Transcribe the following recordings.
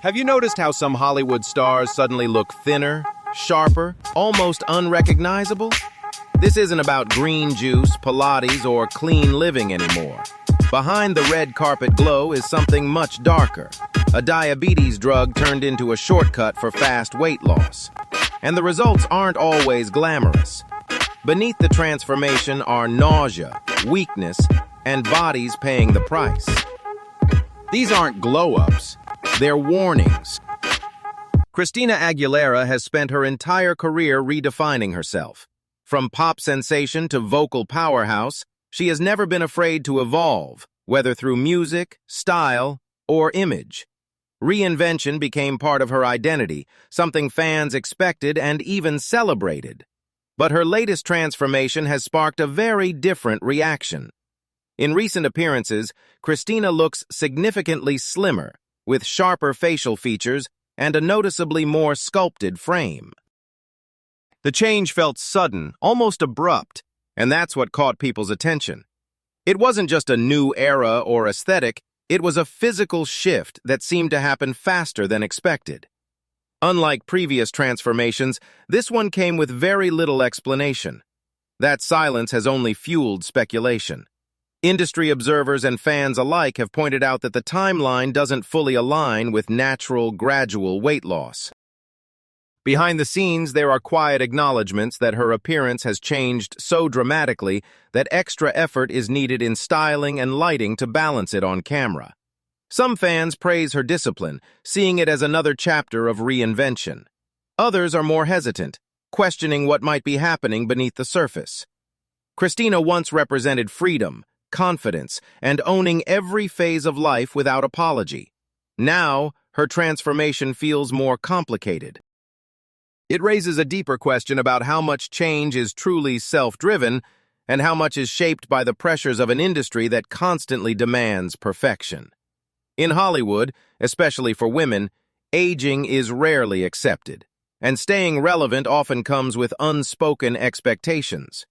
Have you noticed how some Hollywood stars suddenly look thinner, sharper, almost unrecognizable? This isn't about green juice, Pilates, or clean living anymore. Behind the red carpet glow is something much darker, a diabetes drug turned into a shortcut for fast weight loss. And the results aren't always glamorous. Beneath the transformation are nausea, weakness, and bodies paying the price. These aren't glow-ups. They're warnings. Christina Aguilera has spent her entire career redefining herself. From pop sensation to vocal powerhouse, she has never been afraid to evolve, whether through music, style, or image. Reinvention became part of her identity, something fans expected and even celebrated. But her latest transformation has sparked a very different reaction. In recent appearances, Christina looks significantly slimmer, with sharper facial features and a noticeably more sculpted frame. The change felt sudden, almost abrupt, and that's what caught people's attention. It wasn't just a new era or aesthetic, it was a physical shift that seemed to happen faster than expected. Unlike previous transformations, this one came with very little explanation. That silence has only fueled speculation. Industry observers and fans alike have pointed out that the timeline doesn't fully align with natural, gradual weight loss. Behind the scenes, there are quiet acknowledgments that her appearance has changed so dramatically that extra effort is needed in styling and lighting to balance it on camera. Some fans praise her discipline, seeing it as another chapter of reinvention. Others are more hesitant, questioning what might be happening beneath the surface. Christina once represented freedom, confidence, and owning every phase of life without apology. Now, her transformation feels more complicated. It raises a deeper question about how much change is truly self-driven and how much is shaped by the pressures of an industry that constantly demands perfection. In Hollywood, especially for women, aging is rarely accepted, and staying relevant often comes with unspoken expectations.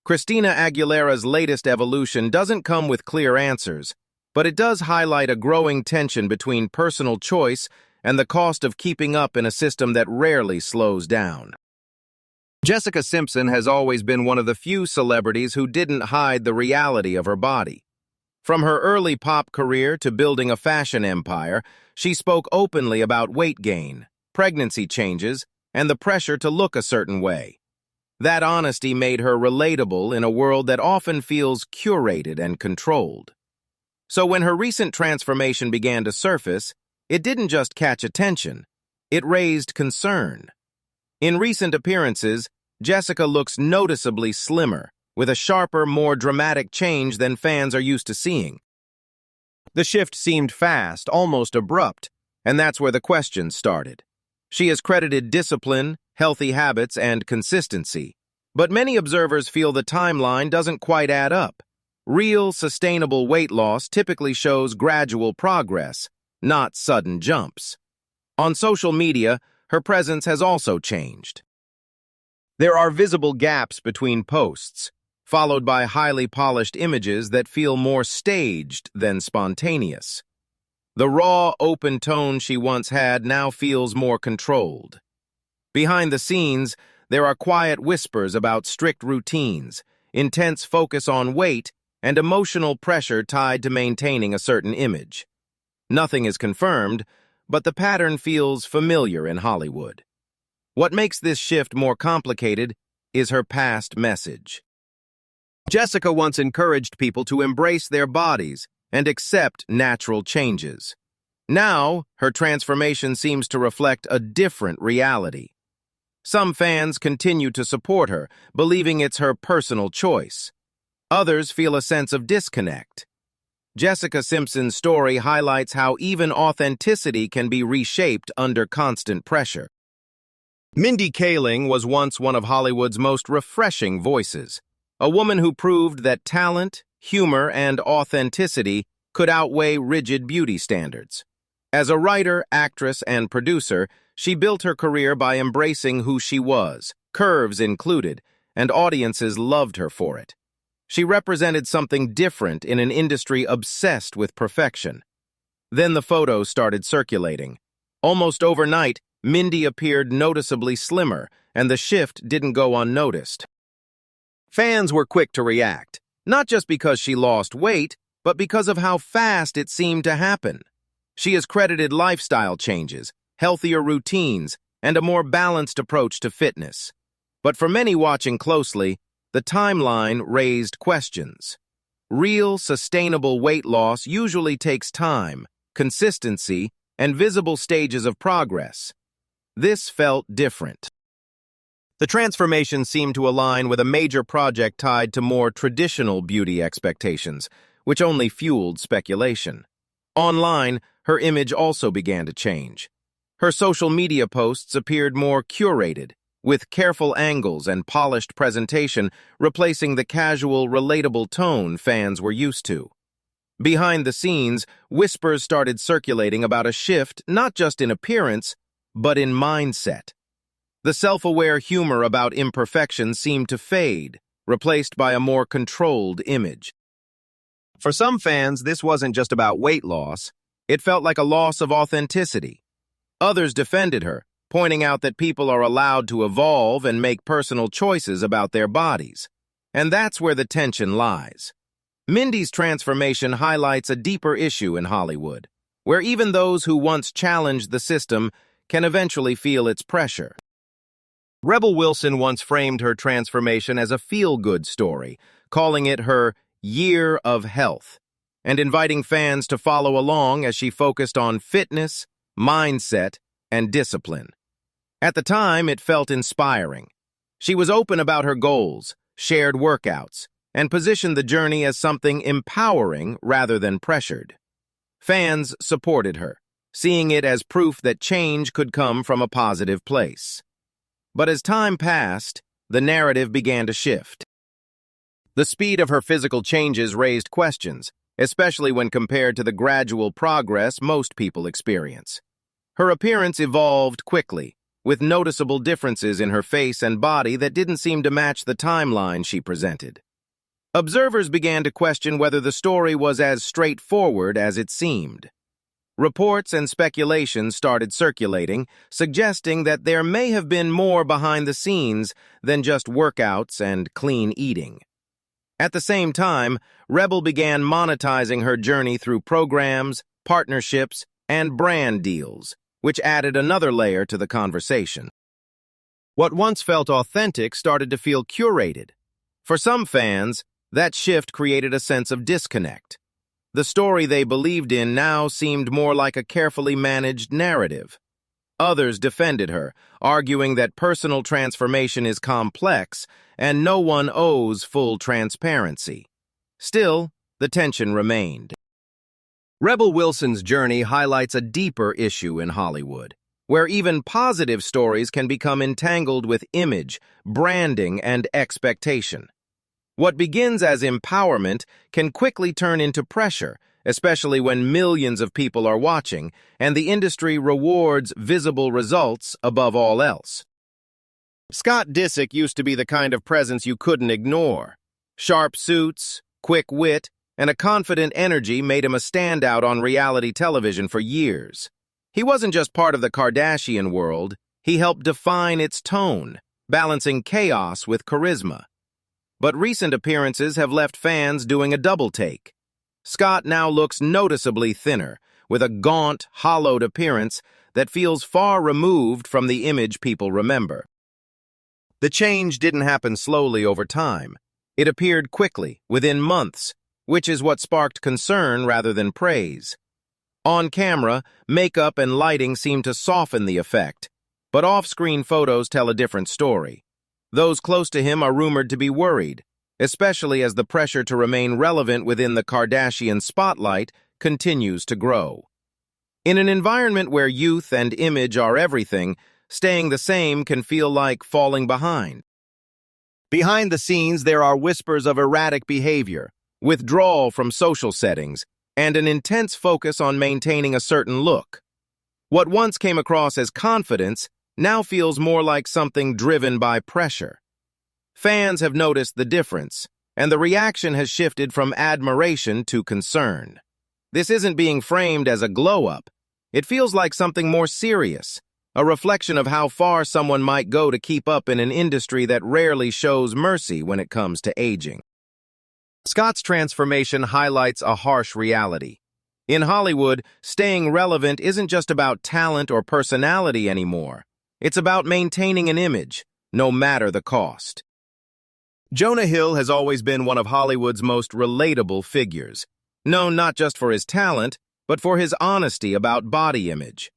Christina Aguilera's latest evolution doesn't come with clear answers, but it does highlight a growing tension between personal choice and the cost of keeping up in a system that rarely slows down. Jessica Simpson has always been one of the few celebrities who didn't hide the reality of her body. From her early pop career to building a fashion empire, she spoke openly about weight gain, pregnancy changes, and the pressure to look a certain way. That honesty made her relatable in a world that often feels curated and controlled. So when her recent transformation began to surface, it didn't just catch attention, it raised concern. In recent appearances, Jessica looks noticeably slimmer, with a sharper, more dramatic change than fans are used to seeing. The shift seemed fast, almost abrupt, and that's where the questions started. She has credited discipline, healthy habits, and consistency. But many observers feel the timeline doesn't quite add up. Real, sustainable weight loss typically shows gradual progress, not sudden jumps. On social media, her presence has also changed. There are visible gaps between posts, followed by highly polished images that feel more staged than spontaneous. The raw, open tone she once had now feels more controlled. Behind the scenes, there are quiet whispers about strict routines, intense focus on weight, and emotional pressure tied to maintaining a certain image. Nothing is confirmed, but the pattern feels familiar in Hollywood. What makes this shift more complicated is her past message. Jessica once encouraged people to embrace their bodies and accept natural changes. Now, her transformation seems to reflect a different reality. Some fans continue to support her, believing it's her personal choice. Others feel a sense of disconnect. Jessica Simpson's story highlights how even authenticity can be reshaped under constant pressure. Mindy Kaling was once one of Hollywood's most refreshing voices, a woman who proved that talent, humor, and authenticity could outweigh rigid beauty standards. As a writer, actress, and producer, she built her career by embracing who she was, curves included, and audiences loved her for it. She represented something different in an industry obsessed with perfection. Then the photos started circulating. Almost overnight, Mindy appeared noticeably slimmer, and the shift didn't go unnoticed. Fans were quick to react, not just because she lost weight, but because of how fast it seemed to happen. She has credited lifestyle changes, healthier routines, and a more balanced approach to fitness. But for many watching closely, the timeline raised questions. Real, sustainable weight loss usually takes time, consistency, and visible stages of progress. This felt different. The transformation seemed to align with a major project tied to more traditional beauty expectations, which only fueled speculation. Online, her image also began to change. Her social media posts appeared more curated, with careful angles and polished presentation replacing the casual, relatable tone fans were used to. Behind the scenes, whispers started circulating about a shift not just in appearance, but in mindset. The self-aware humor about imperfection seemed to fade, replaced by a more controlled image. For some fans, this wasn't just about weight loss. It felt like a loss of authenticity. Others defended her, pointing out that people are allowed to evolve and make personal choices about their bodies. And that's where the tension lies. Mindy's transformation highlights a deeper issue in Hollywood, where even those who once challenged the system can eventually feel its pressure. Rebel Wilson once framed her transformation as a feel-good story, calling it her year of health, and inviting fans to follow along as she focused on fitness, mindset, and discipline. At the time, it felt inspiring. She was open about her goals, shared workouts, and positioned the journey as something empowering rather than pressured. Fans supported her, seeing it as proof that change could come from a positive place. But as time passed, the narrative began to shift. The speed of her physical changes raised questions, especially when compared to the gradual progress most people experience. Her appearance evolved quickly, with noticeable differences in her face and body that didn't seem to match the timeline she presented. Observers began to question whether the story was as straightforward as it seemed. Reports and speculation started circulating, suggesting that there may have been more behind the scenes than just workouts and clean eating. At the same time, Rebel began monetizing her journey through programs, partnerships, and brand deals, which added another layer to the conversation. What once felt authentic started to feel curated. For some fans, that shift created a sense of disconnect. The story they believed in now seemed more like a carefully managed narrative. Others defended her, arguing that personal transformation is complex and no one owes full transparency. Still, the tension remained. Rebel Wilson's journey highlights a deeper issue in Hollywood, where even positive stories can become entangled with image, branding, and expectation. What begins as empowerment can quickly turn into pressure, especially when millions of people are watching and the industry rewards visible results above all else. Scott Disick used to be the kind of presence you couldn't ignore. Sharp suits, quick wit, and a confident energy made him a standout on reality television for years. He wasn't just part of the Kardashian world, he helped define its tone, balancing chaos with charisma. But recent appearances have left fans doing a double take. Scott now looks noticeably thinner, with a gaunt, hollowed appearance that feels far removed from the image people remember. The change didn't happen slowly over time. It appeared quickly, within months, which is what sparked concern rather than praise. On camera, makeup and lighting seem to soften the effect, but off-screen photos tell a different story. Those close to him are rumored to be worried, especially as the pressure to remain relevant within the Kardashian spotlight continues to grow. In an environment where youth and image are everything, staying the same can feel like falling behind. Behind the scenes, there are whispers of erratic behavior, withdrawal from social settings, and an intense focus on maintaining a certain look. What once came across as confidence now feels more like something driven by pressure. Fans have noticed the difference, and the reaction has shifted from admiration to concern. This isn't being framed as a glow-up. It feels like something more serious, a reflection of how far someone might go to keep up in an industry that rarely shows mercy when it comes to aging. Scott's transformation highlights a harsh reality. In Hollywood, staying relevant isn't just about talent or personality anymore. It's about maintaining an image, no matter the cost. Jonah Hill has always been one of Hollywood's most relatable figures, known not just for his talent, but for his honesty about body image.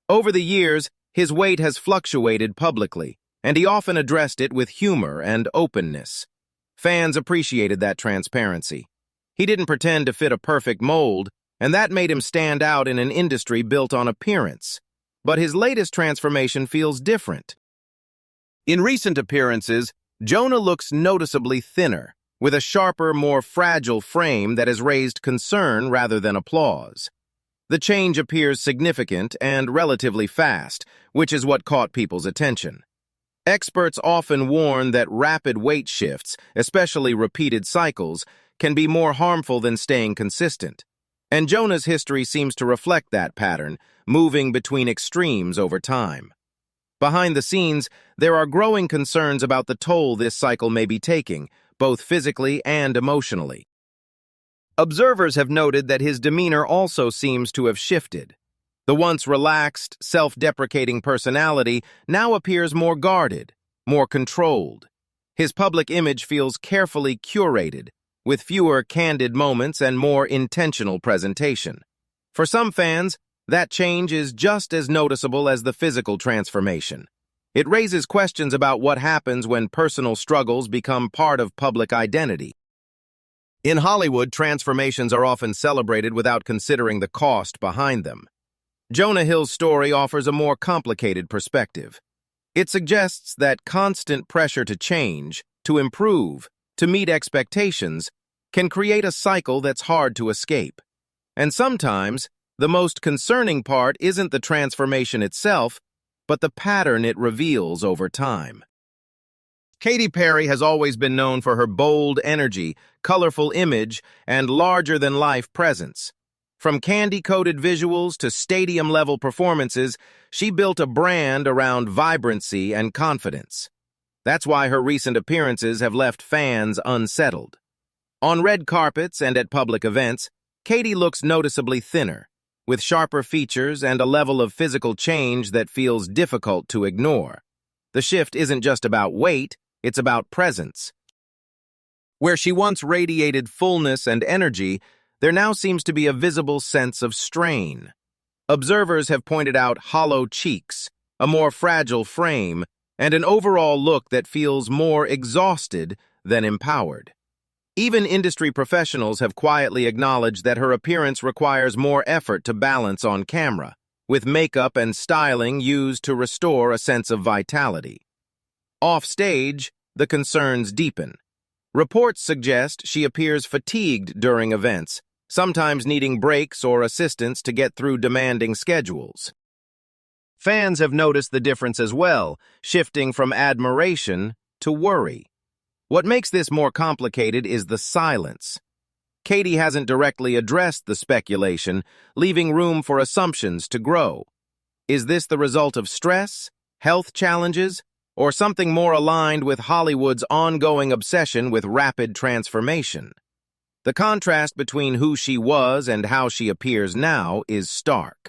Over the years, his weight has fluctuated publicly, and he often addressed it with humor and openness. Fans appreciated that transparency. He didn't pretend to fit a perfect mold, and that made him stand out in an industry built on appearance. But his latest transformation feels different. In recent appearances, Jonah looks noticeably thinner, with a sharper, more fragile frame that has raised concern rather than applause. The change appears significant and relatively fast, which is what caught people's attention. Experts often warn that rapid weight shifts, especially repeated cycles, can be more harmful than staying consistent. And Jonah's history seems to reflect that pattern, moving between extremes over time. Behind the scenes, there are growing concerns about the toll this cycle may be taking, both physically and emotionally. Observers have noted that his demeanor also seems to have shifted. The once relaxed, self-deprecating personality now appears more guarded, more controlled. His public image feels carefully curated, with fewer candid moments and more intentional presentation. For some fans, that change is just as noticeable as the physical transformation. It raises questions about what happens when personal struggles become part of public identity. In Hollywood, transformations are often celebrated without considering the cost behind them. Jonah Hill's story offers a more complicated perspective. It suggests that constant pressure to change, to improve, to meet expectations, can create a cycle that's hard to escape. And sometimes, the most concerning part isn't the transformation itself, but the pattern it reveals over time. Katy Perry has always been known for her bold energy, colorful image, and larger-than-life presence. From candy-coated visuals to stadium-level performances, she built a brand around vibrancy and confidence. That's why her recent appearances have left fans unsettled. On red carpets and at public events, Katy looks noticeably thinner, with sharper features and a level of physical change that feels difficult to ignore. The shift isn't just about weight, it's about presence. Where she once radiated fullness and energy, there now seems to be a visible sense of strain. Observers have pointed out hollow cheeks, a more fragile frame, and an overall look that feels more exhausted than empowered. Even industry professionals have quietly acknowledged that her appearance requires more effort to balance on camera, with makeup and styling used to restore a sense of vitality. Off-stage, the concerns deepen. Reports suggest she appears fatigued during events, sometimes needing breaks or assistance to get through demanding schedules. Fans have noticed the difference as well, shifting from admiration to worry. What makes this more complicated is the silence. Katy hasn't directly addressed the speculation, leaving room for assumptions to grow. Is this the result of stress, health challenges, or something more aligned with Hollywood's ongoing obsession with rapid transformation? The contrast between who she was and how she appears now is stark.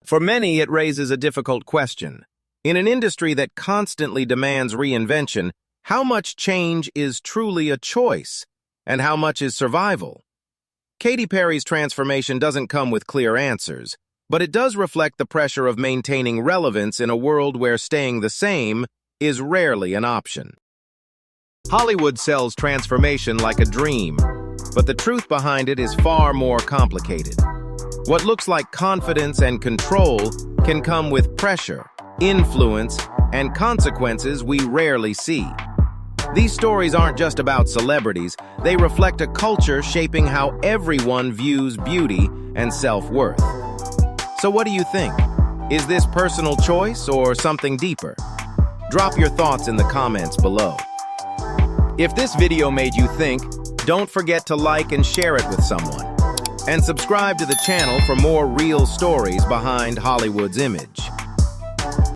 For many, it raises a difficult question. In an industry that constantly demands reinvention, how much change is truly a choice, and how much is survival? Katy Perry's transformation doesn't come with clear answers, but it does reflect the pressure of maintaining relevance in a world where staying the same is rarely an option. Hollywood sells transformation like a dream, but the truth behind it is far more complicated. What looks like confidence and control can come with pressure, influence, and consequences we rarely see. These stories aren't just about celebrities, they reflect a culture shaping how everyone views beauty and self-worth. So what do you think? Is this personal choice or something deeper? Drop your thoughts in the comments below. If this video made you think, don't forget to like and share it with someone. And subscribe to the channel for more real stories behind Hollywood's image.